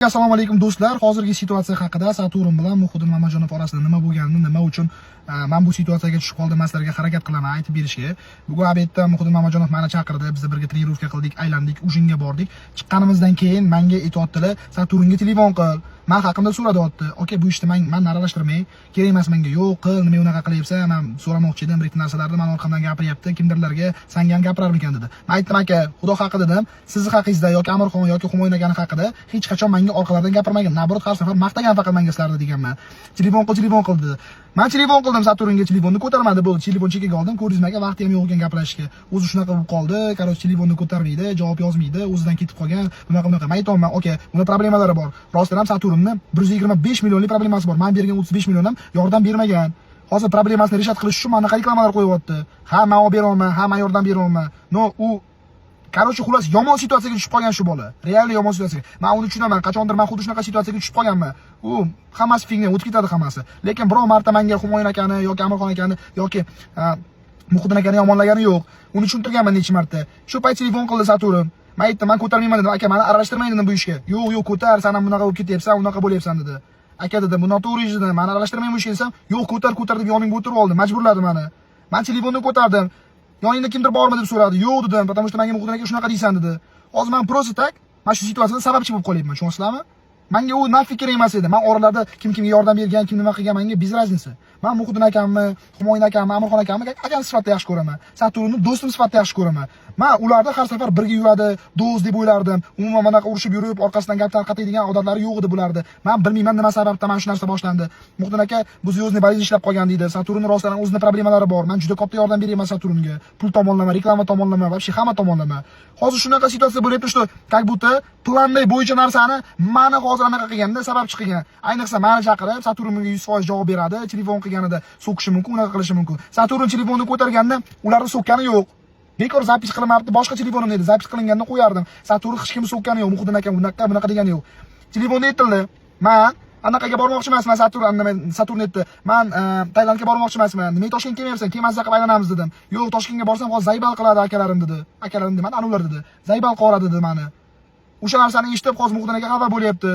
Assalomu alaykum do'stlar. Hozirgi situatsiya haqida Saturn bilan Muhiddin Mamajonov orasida nima bo'lganini, nima uchun men bu situatsiyaga tushib qoldim, sizlarga harakat qilaman aytib berishga. Bugun obedda Muhiddin Mamajonov meni chaqirdi, biz birga trenirovka qildik, aylandik, ujinga bordik. Chiqqanimizdan keyin menga aytayotdilar, Saturnga telefon qil. Men haqimda so'radiyapti. Okay, bu ishni men aralashtirmay, kerak emas menga. Yo'q, qil, nima unaqa qilyapsan? Men so'ramoqchi edim, bir narsalarni men orqamdan gapiryapti, kimdirlarga senga ham gapirarmikan dedi. Men aytdim, aka, xudo haqqi dedim, sizni haqingizda yoki Amirxon yoki Humoyun akani haqida hech qachon menga orqalardan gapirmagan. Nabrot har safar maqtagan faqat menga sizlarni deganman. Telefon qil dedi. Men telefon qildim, Saturnga telefonni ko'tarmadi, bo'ldi. Telefon chekiga oldim, ko'rdingizmi aka, vaqti ham yo'q ekan gaplashishga. O'zi shunaqa bo'lib qoldi, qaroq telefonni ko'tarmaydi, javob yozmaydi, o'zidan ketib qolgan. Bunaqa. Men aytaman, okay, buni problemalari bor. Rostdan ham Saturnni 125 millionlik problemasi bor. Men bergan 35 million ham yordam bermagan. Hozir problemasini reshat qilish uchun mana reklamalar qo'yyapti. Ha, men olib bera olmayman, ha, men yordam bera olmayman. No, u Qarochi xulos yomon situatsiyaga tushib qolgan shu bola. Real yomon situatsiyaga. Men uni tushunaman. Qachondir men xuddi shunaqa situatsiyaga tushib qolganman. U hammasi figna, o'tib ketadi hammasi. Lekin biror marta menga Humoyun akani yoki Amirxon akani yoki Muhiddin akani yomonlagani yo'q. Uni tushuntirganman necha marta. Shu payt telefon qildi Saturn. Men aytdim, men ko'tarmayman dedim. Aka, meni aralashtirmang dedim bu ishga. Yo'q, ko'tar, sen ham bunaqa bo'lib ketyapsan, unaqa bo'lyapsan dedi. Aka dedim, bu noto'g'ri ish dedim. Meni aralashtirmang bu ishga desam, yo'q, ko'tar deb yonimga o'tirib oldi, majburladi meni. Men telefonni ko'tardim. Yoningda kimdir bormi deb so'radi. Yo'q dedim, потому что menga Muhiddin aka shunaqa deysan dedi. Hozir men просто tak mana shu situatsiyada sababchi bo'lib qolyapman, tushunyapsizlarmi? Menga u nafi kerak emas edi. Men oralarda kimga yordam bergan, kim nima qilgan menga bez razniца. Men Muhiddin akamni, Humoyun akamni, Amirxon akamni akam sifatida yaxshi ko'raman. Saturnni do'stim sifatida yaxshi ko'raman. Men ularda har safar birga yuradi, do'st deb o'ylardim. Umuman bunaqa urushib yurib, orqasidan gap tarqatadigan odatlari yo'q edi bularda. Men bilmayman nima sababdan mana shu narsa boshlandi. Muhiddin aka bu звездный болезнь ishlab qolgan deydi. Saturnning rostdan o'zining problemalari bor. Men juda katta yordam beraman Saturnga. Pul tomonlama, reklama tomonlama, вообще hamma tomonlama. Hozir shunaqa situatsiya bo'lyapti, что как будто planday bo'yicha narsani meni hozir anaqa qilganda sabab chiqgan. Ayniqsa meni chaqirib, Saturnga 100% javob beradi, telefon qilganida so'kishi mumkin, unaqa qilishi mumkin. Saturn telefonni ko'targanda ularni so'kkani yo'q. Bekor zapis qilinmabdi, boshqa telefonim edi. Zapis qilinganda qo'yardim. Saturn hech kimni so'kkani yo'q. Muhiddin aka bunaqa degani yo'q. Telefonda aytildi. Men anaqaga bormoqchi emasman, Saturn aytdi. Men Tailandga bormoqchi emasman. Nima Toshkentga kelmayapsan? Kelmasa qilib aylanamiz dedim. Yo'q, Toshkentga borsam hozir zaybal qiladi akalarim dedi. Akalarim demadi, anular dedi. Zaybal qiladi dedi meni. O'sha narsani eshitib hozir Muhiddin aka xabar bo'lyapti.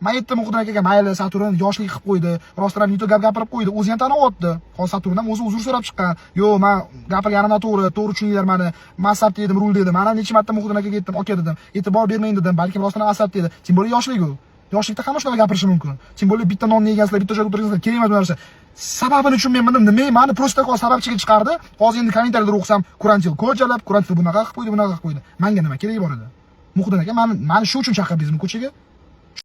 Men aytdim Muhiddin akaga, mayli, Saturn yoshlik qilib qo'ydi. Rostdan ham gap gapirib qo'ydi. O'zi ham taniqyapti. Hozir Saturn ham o'zi uzr so'rab chiqqan. Yo'q, men gapirganimdan to'g'ri tushuninglar meni. Men asab dedim, rul dedim. Men ham necha marta Muhiddin akaga aytdim, aka dedim. E'tibor bermang dedim. Balki rostdan asab dedi. Tim bo'li yoshlik u. Yoshlikda hamma shunaqa gapirishi mumkin. Tim bo'li bitta nonni yegansizlar, bitta joyga o'tirgansizlar, kerak emas bu narsa. Sababini tushunmayman. Nima meni просто sababchiga chiqardi. Hozir endi kommentariyada o'qisam, Kurantil ko'chalab, Kurantil bunaqa qilib qo'ydi, bunaqa qilib qo'ydi. Menga nima keragi bor edi? Muhiddin aka, meni shu uchun chaqirdingizmi ko'chaga?